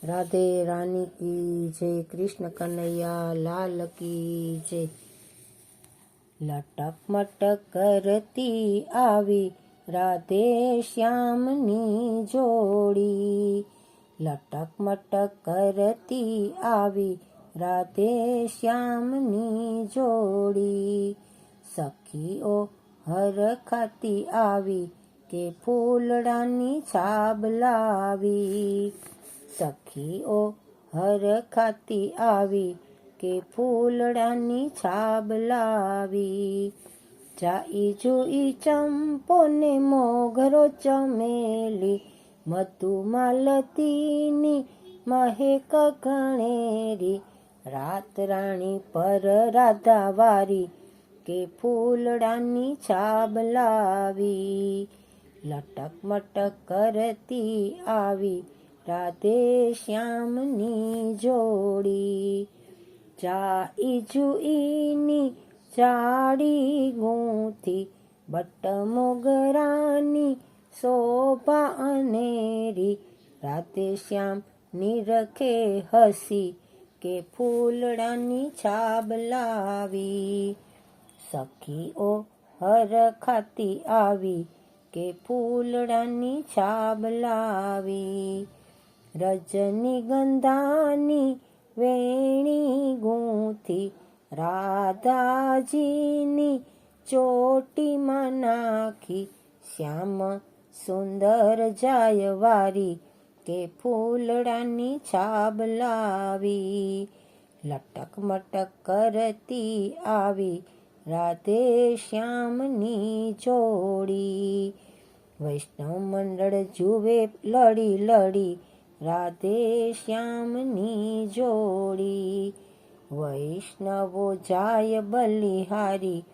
राधे रानी की जय, कृष्ण कन्हैया लाल की जय। लटक मटक करती आवी राधे श्यामनी जोड़ी। लटक मटक करती आवी राधे श्यामनी जोड़ी। सखीओ हर खाती आवी के फूलडानी छाब लावी। सखीओ हर खाती आवी के फूलडानी छाब लावी। जाई जुई चंपो ने मोगरो चमेली, मधुमालतीनी महक घणेरी। रात राणी पर राधा वारी के फूलडानी छाब लावी। लटक मटक करती आवी राधे श्यामनी जोड़ी। जाई जुईनी जाड़ी गूंथी, बट मोगरानी शोभा अनेरी। राधे श्याम निरखे हसी के फूलडानी छाब लावी। सखीओ हर खाती आवी के फूलडानी छाब लावी। रजनीगंधानी वेणी गूंथी, राधाजीनी ચોટીમાં નાખી। શ્યામ સુંદર જાય વારી કે ફૂલડાની છાબ લાવી। લટક મટક કરતી આવી રાધે શ્યામની જોડી। વૈષ્ણવ મંડળ જુએ લડી લડી રાધે શ્યામની જોડી। વૈષ્ણવો જાય બલિહારી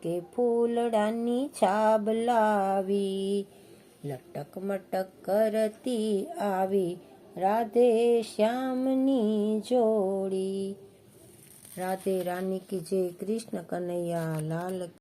કે ફૂલડાની છાબ લાવી। લટક મટક કરતી આવી રાધે શ્યામની જોડી। राधे रानी की जय, कृष्ण कन्हैया लाल की।